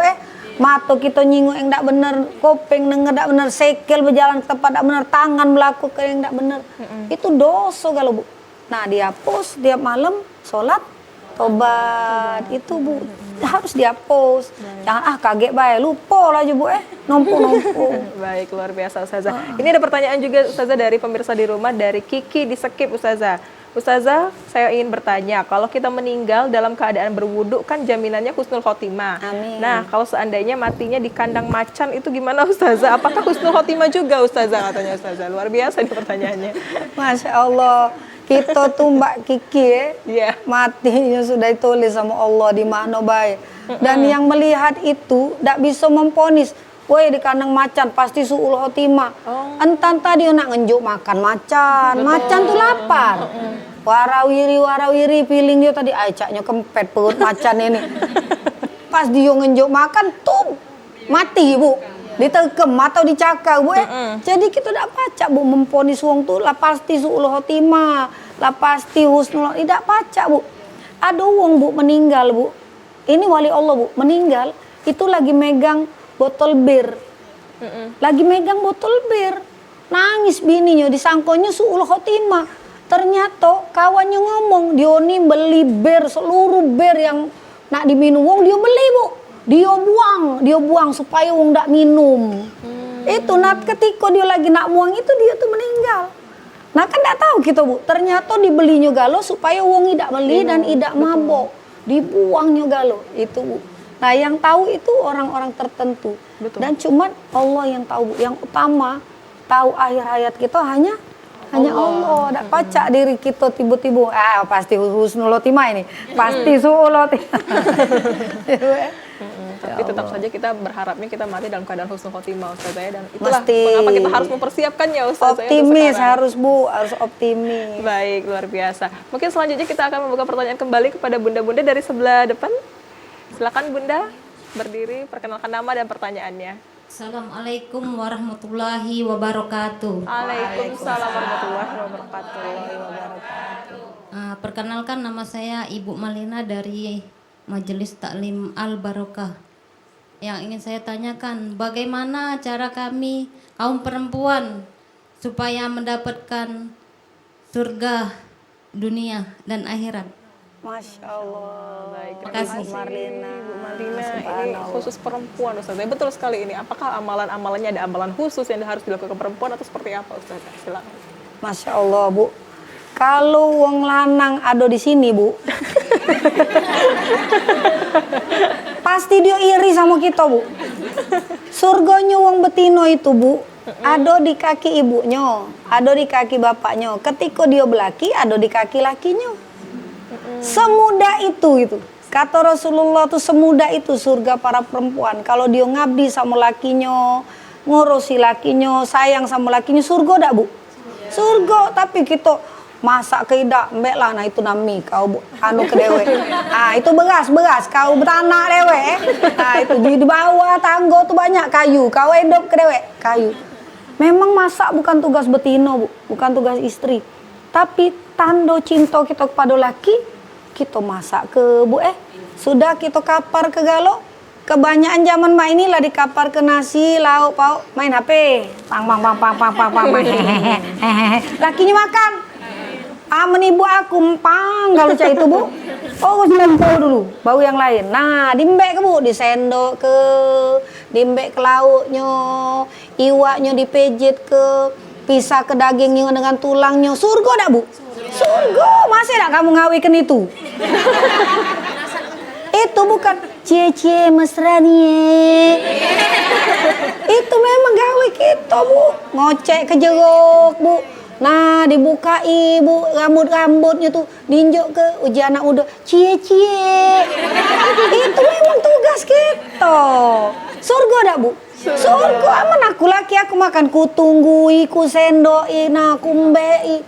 Mata kita nyinggung yang tidak benar, kuping denger tidak benar, sekel berjalan ke tempat tidak benar, tangan melakukan yang tidak benar. Itu doso galo Bu. Nah dihapus tiap malam sholat tobat. Itu Bu harus dihapus. Jangan kaget bae, lupa lah aja Bu nompo. Baik, luar biasa Ustazah. Ini ada pertanyaan juga Ustazah dari pemirsa di rumah, dari Kiki di Skip Ustazah. Ustazah, saya ingin bertanya, kalau kita meninggal dalam keadaan berwudu kan jaminannya husnul khotimah. Amin. Nah, kalau seandainya matinya di kandang macan itu gimana Ustazah? Apakah husnul khotimah juga Ustazah, katanya Ustazah? Luar biasa nih pertanyaannya. Masya Allah. Kita tuh Mbak Kiki matinya sudah ditulis sama Allah di mana baik. Dan yang melihat itu tidak bisa memponis. Woi di kandang macan pasti suul khotimah. Entan tadi nak ngenjuk makan macan. Macan tuh lapar. Warawiri feeling dia tadi acaknya kempet perut macan ini. Pas dia ngenjuk makan tuh mati Bu. Ditekem atau dicakar Bu Jadi kita tidak pacak Bu memponis wong tuh lah pasti suul khotimah, lah pasti husnul, tidak pacak Bu. Ada wong Bu meninggal Bu. Ini wali Allah Bu, meninggal itu lagi megang botol bir. Lagi megang botol bir. Nangis bininya, disangkonya suul khotimah. Ternyata kawannya ngomong, dia nih beli bir, seluruh bir yang nak diminum wong dia beli Bu. Dia buang supaya wong ndak minum. Itu ketika dia lagi nak buang itu dia tuh meninggal. Nah kan ndak tahu kita Bu, ternyata dibelinya galo supaya wong tidak beli dan tidak mabok. Dibuangnya galo itu Bu. Nah yang tahu itu orang-orang tertentu. Betul. Dan cuman Allah yang tahu Bu. Yang utama tahu akhir hayat kita hanya Allah. Ndak pacak diri kita tiba-tiba pasti husnul khotimah ini. Pasti suul khotimah. Tapi tetap saja kita berharapnya kita mati dalam keadaan husnul khotimah Ustazah, dan itulah mengapa kita harus mempersiapkannya Ustazah. Optimis harus Bu, harus optimis. Baik, luar biasa. Mungkin selanjutnya kita akan membuka pertanyaan kembali kepada bunda-bunda dari sebelah depan. Silakan Bunda, berdiri, perkenalkan nama dan pertanyaannya. Assalamualaikum warahmatullahi wabarakatuh. Waalaikumsalam warahmatullahi wabarakatuh. Perkenalkan, nama saya Ibu Malina dari Majelis Taklim Al Barokah. Yang ingin saya tanyakan, bagaimana cara kami kaum perempuan supaya mendapatkan surga dunia dan akhirat? Masya Allah. Baik, terima kasih Ibu Malina. Ini khusus perempuan Ustazah. Betul sekali ini. Apakah amalan-amalannya ada amalan khusus yang harus dilakukan perempuan atau seperti apa Ustazah? Silakan. Masya Allah Bu. Kalau wong lanang ada di sini Bu, pasti dia iri sama kita Bu. Surganya wong betino itu Bu, ada di kaki ibunya, ada di kaki bapaknya. Ketika dia belaki, ada di kaki lakinya. Semudah itu. Kata Rasulullah tuh semudah itu surga para perempuan. Kalau dia ngabdi sama lakinya, ngurusi lakinya, sayang sama lakinya, surga dak Bu? Surga. Tapi kita masak keidak mbek lah, nah itu nami kau anu ke dewe. Itu beras kau betanak dewe. Itu di bawah tangga tuh banyak kayu, kau hidup ke dewe kayu. Memang masak bukan tugas betino Bu, bukan tugas istri. Tapi tanda cinta kita kepada laki, kita masak ke Bu Sudah kita kapar ke galo, Kebanyakan zaman mbak inilah di kapar ke nasi, lauk, pauk, main HP. Pang, pang, pang, pang, pang, pang, pang. Lakinya makan. Menibu aku, pang, kalau cah itu bu. Oh, sudah bau dulu, bau yang lain. Nah, dimbek ke bu, disendok ke, dimbek ke lauknya, iwaknya dipejit ke, pisah ke dagingnya dengan tulangnya. Surga dak bu? Surga, masih dak kamu ngawikan itu? Itu bukan cie-cie mesra nih. Itu memang gawe kita bu, ngocek ke jeruk bu. Nah dibukai bu, rambut-rambutnya tuh diinjok ke uji anak muda, cie-cie. Itu memang tugas kita. Surga dak bu? Surga aman aku laki aku makan ku tunggui, ku sendoi, nah ku mbei.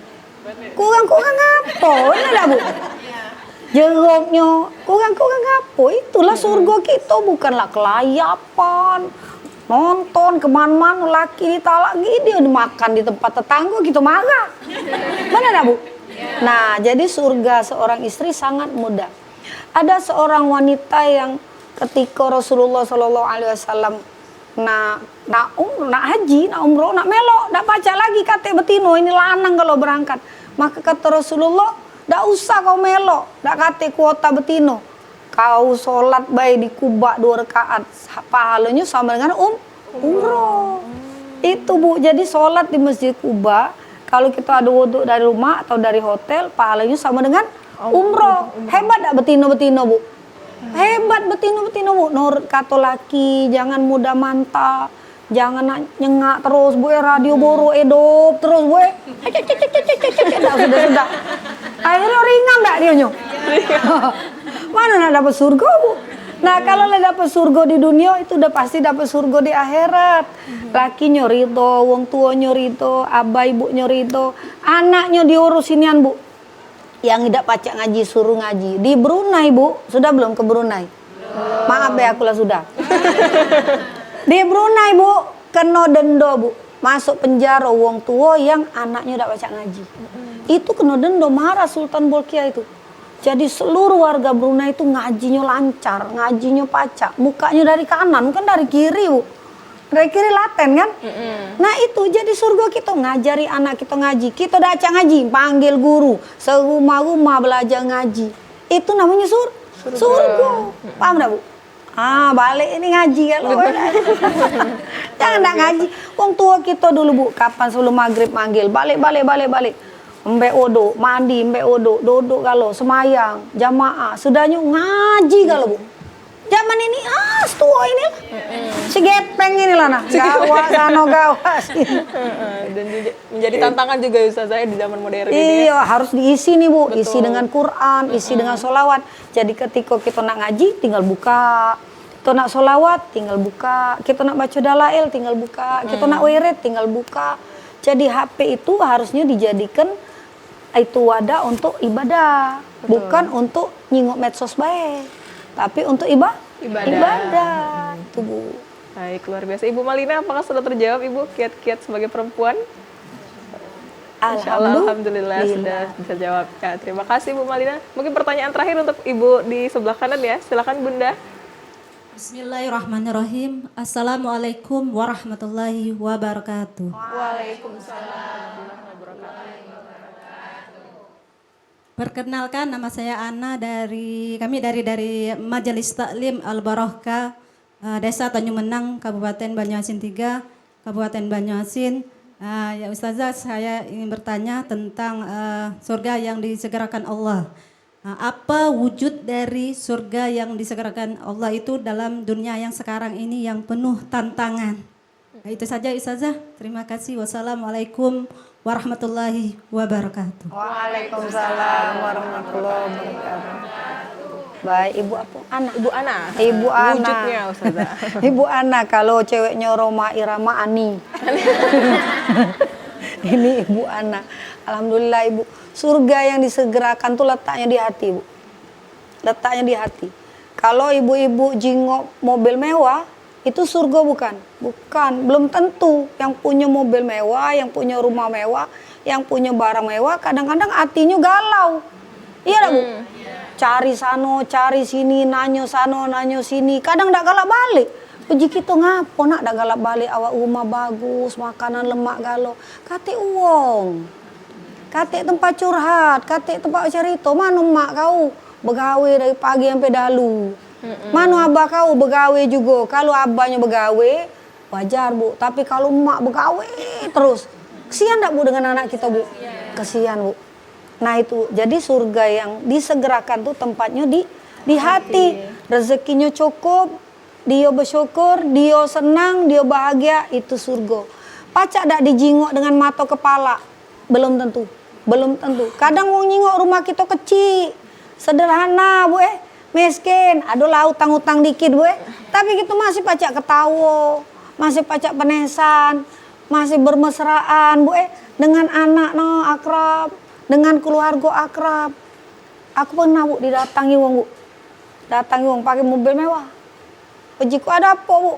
Kurang-kurang apa? Ini dak bu? Jeruknya kurang-kurang apa? Itulah surga kita, bukanlah kelayapan. Nonton kemana-mana laki ditalak dia dimakan di tempat tetangga gitu marah. Mana dah bu? Nah jadi surga seorang istri sangat mudah. Ada seorang wanita yang ketika Rasulullah SAW nak haji, nak umroh, nak melok, nak baca lagi kata betino ini lanang kalau berangkat. Maka kata Rasulullah, dak usah kau melok, dak kate kuota betino. Kau sholat baik di Kuba 2 rakaat, pahalanya sama dengan umroh. Itu bu, jadi sholat di Masjid Kuba, kalau kita ada wudhu dari rumah atau dari hotel, pahalanya sama dengan umroh. Hebat dak betino-betino bu? Hebat betino-betino bu. Nur kata laki, jangan mudah mantap. Jangan nyengak terus bu, radio boro edop terus bu. Sudah. Akhirnya ringan dak dia nyo. Mana nak dapat surga bu? Nah kalau lah dapat surga di dunia itu udah pasti dapat surga di akhirat. Lakinya ridho, wong tuanya ridho, abah ibunya ridho, anaknya diurusinian bu. Yang tidak pacak ngaji suruh ngaji. Di Brunei bu, sudah belum ke Brunei? Maaf ya aku lah sudah. Di Brunei bu, kena denda bu, masuk penjara wong tua yang anaknya tidak baca ngaji. Itu kena denda, marah Sultan Bolkiah itu. Jadi seluruh warga Brunei itu ngajinya lancar, ngajinya pacak, mukanya dari kanan, bukan dari kiri bu. Dari kiri laten kan? Nah itu jadi surga kita, ngajari anak kita ngaji. Kita dah acak ngaji, panggil guru, serumah-rumah belajar ngaji. Itu namanya surga. Paham tak bu? Balik ini ngaji kalau jangan nak ngaji. Wong tua kita dulu bu, kapan sebelum maghrib manggil, balik. Mbak odo, mandi, mbak odo, duduk kalau semayang, jamaah, sudahnya ngaji kalau bu. Zaman ini, setua ini lah. Si gepeng ini lah nah, gawa, sano gawa. Dan menjadi tantangan juga Ustaz saya di zaman modern ini. Iya, harus diisi nih bu, isi dengan Quran, isi dengan sholawat. Jadi ketika kita nak ngaji, tinggal buka. Kita nak sholawat, tinggal buka. Kita nak baca dalail, tinggal buka. Kita nak wirid, tinggal buka. Jadi HP itu harusnya dijadikan itu wadah untuk ibadah. Bukan untuk nyingok medsos baik. Tapi untuk ibadah. Itu bu. Baik, luar biasa. Ibu Malina, apakah sudah terjawab Ibu kiat-kiat sebagai perempuan? Alhamdulillah sudah bisa jawab. Ya, terima kasih Bu Malina. Mungkin pertanyaan terakhir untuk Ibu di sebelah kanan ya. Silakan Bunda. Bismillahirrahmanirrahim. Assalamualaikum warahmatullahi wabarakatuh. Waalaikumsalam. Perkenalkan, nama saya Ana kami dari Majelis Taklim Al-Barakah, Desa Tanjung Menang, Kabupaten Banyuasin 3, Kabupaten Banyuasin. Ya Ustazah, saya ingin bertanya tentang surga yang disegerakan Allah. Apa wujud dari surga yang disegerakan Allah itu dalam dunia yang sekarang ini yang penuh tantangan? Itu saja Ustazah. Terima kasih. Wassalamualaikum warahmatullahi wabarakatuh. Waalaikumsalam warahmatullahi wabarakatuh. Baik, Ibu apa? Ana. Ibu Ana. Ibu Ana. Wujudnya Ustazah. Ibu Ana, kalau ceweknya Roma Irama Ani. Ini Ibu Ana. Alhamdulillah Ibu. Surga yang disegerakan tuh letaknya di hati, Bu. Letaknya di hati. Kalau ibu-ibu jingok mobil mewah, itu surga bukan? Bukan, belum tentu. Yang punya mobil mewah, yang punya rumah mewah, yang punya barang mewah, kadang-kadang hatinya galau. Iya, Bu? cari sano, cari sini, nanyo sano, nanyo sini. Kadang ndak galak balik. Uji kita ngapo nak dak galak balik awak rumah bagus, makanan lemak galo. Kate uang. Kate tempat curhat, kate tempat cerita. Mana mak kau begawe dari pagi sampai dalu. Mana abah kau begawe juga. Kalau abahnya begawe, wajar Bu. Tapi kalau mak begawe terus, kesian ndak Bu dengan anak kita Bu? Kesian Bu. Nah itu, jadi surga yang disegerakan tuh tempatnya di hati. Rezekinya cukup, dia bersyukur, dia senang, dia bahagia, itu surga. Pacak dak dijingok dengan mata kepala? Belum tentu, belum tentu. Kadang wong nyingok rumah kita kecil, sederhana Bu miskin, aduh utang-utang dikit Bu tapi kita masih pacak ketawa, masih pacak penesan, masih bermesraan Bu dengan anak no akrab. Dengan keluarga akrab. Aku pernah Bu didatangi wong Bu. Datangi wong pakai mobil mewah. Ujiku ada apa Bu?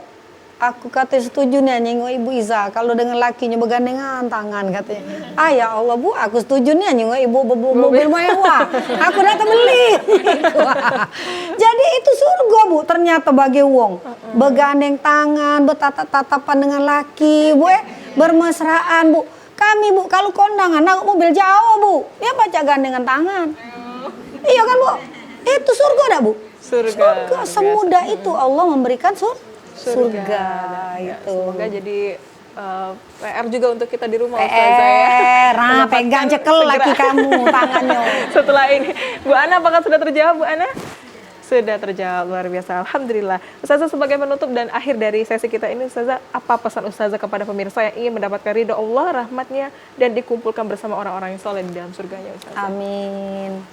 Aku kata setuju nih nyengok Ibu Iza. Kalau dengan lakinya bergandengan tangan katanya. Ah ya Allah Bu, aku setuju nih nyengok Ibu mobil mewah. Aku datang beli. Jadi itu surga Bu. Ternyata bagi wong. Bergandeng tangan, bertatap-tatapan dengan laki Bu bermesraan Bu. Kami Bu, kalau kondangan naik mobil jauh Bu, ya baca gandengan tangan. Iya kan Bu? Itu surga dah Bu? Surga semudah itu Allah memberikan surga itu. Semoga jadi PR juga untuk kita di rumah Ustazah ya. Pegang cekel laki kamu tangannya. Setelah ini, Bu Ana apakah sudah terjawab Bu Ana? Sudah terjawab, luar biasa. Alhamdulillah. Ustazah sebagai penutup dan akhir dari sesi kita ini, Ustazah, apa pesan Ustazah kepada pemirsa yang ingin mendapatkan ridho Allah, rahmatnya, dan dikumpulkan bersama orang-orang yang soleh di dalam surganya, Ustazah? Amin.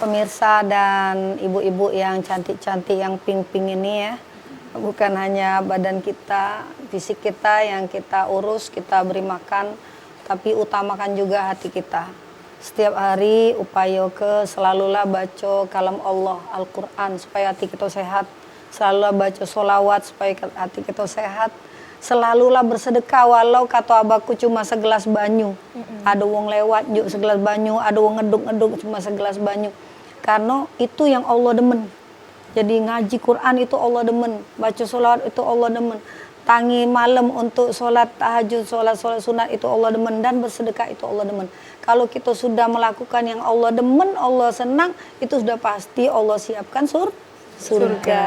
Pemirsa dan ibu-ibu yang cantik-cantik, yang ping-ping ini ya, bukan hanya badan kita, fisik kita yang kita urus, kita beri makan, tapi utamakan juga hati kita. Setiap hari upaya selalulah baca kalam Allah, Al-Quran supaya hati kita sehat. Selalulah baca solawat supaya hati kita sehat. Selalulah bersedekah walau kata abahku cuma segelas banyu. Ada wong lewat yuk segelas banyu, ada wong ngeduk-ngeduk cuma segelas banyu. Karena itu yang Allah demen. Jadi ngaji Quran itu Allah demen, baca solawat itu Allah demen. Tangi malam untuk sholat tahajud, sholat sunat itu Allah demen, dan bersedekah itu Allah demen. Kalau kita sudah melakukan yang Allah demen, Allah senang, itu sudah pasti Allah siapkan surga.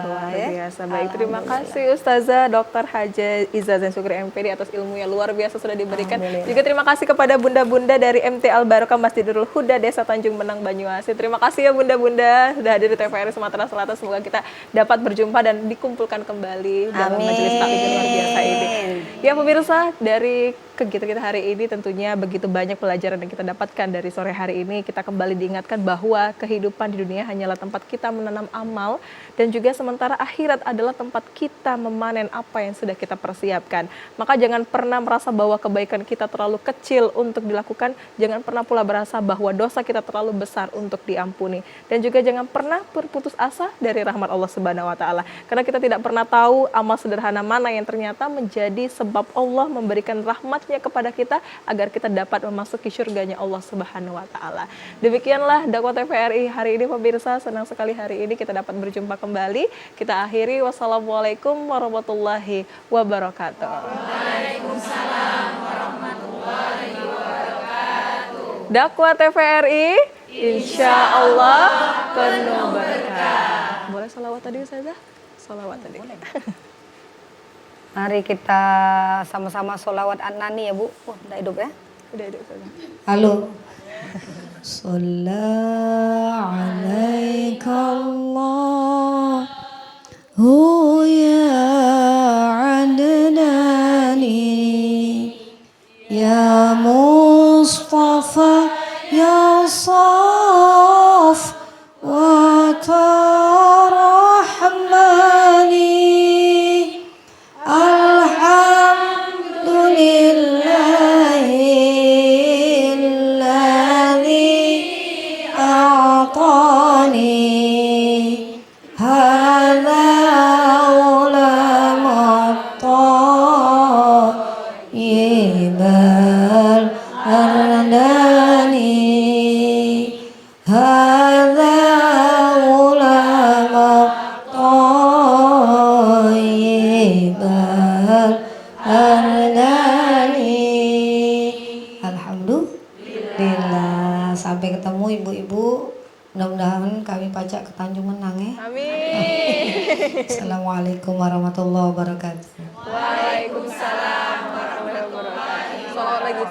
Luar biasa. Baik, terima kasih Ustazah Dr. Haja Iza Zain Sukri MPD atas ilmu yang luar biasa sudah diberikan. Juga terima kasih kepada bunda-bunda dari MT Al Barokah Masjidul Huda Desa Tanjung Menang Banyuasin. Terima kasih ya bunda-bunda sudah hadir di TVRI Sumatera Selatan. Semoga kita dapat berjumpa dan dikumpulkan kembali dalam majelis taklim luar biasa ini. Ya pemirsa, dari kegiatan kita hari ini tentunya begitu banyak pelajaran yang kita dapatkan dari sore hari ini. Kita kembali diingatkan bahwa kehidupan di dunia hanyalah tempat kita menanam amal, dan juga sementara akhirat adalah tempat kita memanen apa yang sudah kita persiapkan. Maka jangan pernah merasa bahwa kebaikan kita terlalu kecil untuk dilakukan, jangan pernah pula berasa bahwa dosa kita terlalu besar untuk diampuni, dan juga jangan pernah berputus asa dari rahmat Allah Subhanahu wa taala. Karena kita tidak pernah tahu amal sederhana mana yang ternyata menjadi sebab Allah memberikan rahmatnya kepada kita agar kita dapat memasuki surganya Allah Subhanahu wa taala. Demikianlah dakwah TVRI hari ini pemirsa, senang sekali hari ini kita dapat berjumpa kembali. Kita akhiri, wassalamualaikum warahmatullahi wabarakatuh. Waalaikumsalam warahmatullahi wabarakatuh. Dakwah TVRI, insya Allah penuh berkah. Boleh salawat tadi Ustazah? Salawat tadi. Mari kita sama-sama sholawat an-nani ya Bu. Wah, udah hidup ya? Udah hidup Ustazah. Halo. Sallallahu ya adnani ya Mustafa ya Saf wa tarahmani alhamdulillahilladzi a'tani hadza ulamat tayyibal ardani Alhamdulillah. Sampai ketemu ibu-ibu. Mudah-mudahan kami pajak ke Tanjung Menang ya. Amin. Assalamualaikum warahmatullahi wabarakatuh. Waalaikumsalam warahmatullahi wabarakatuh. Selamat pagi.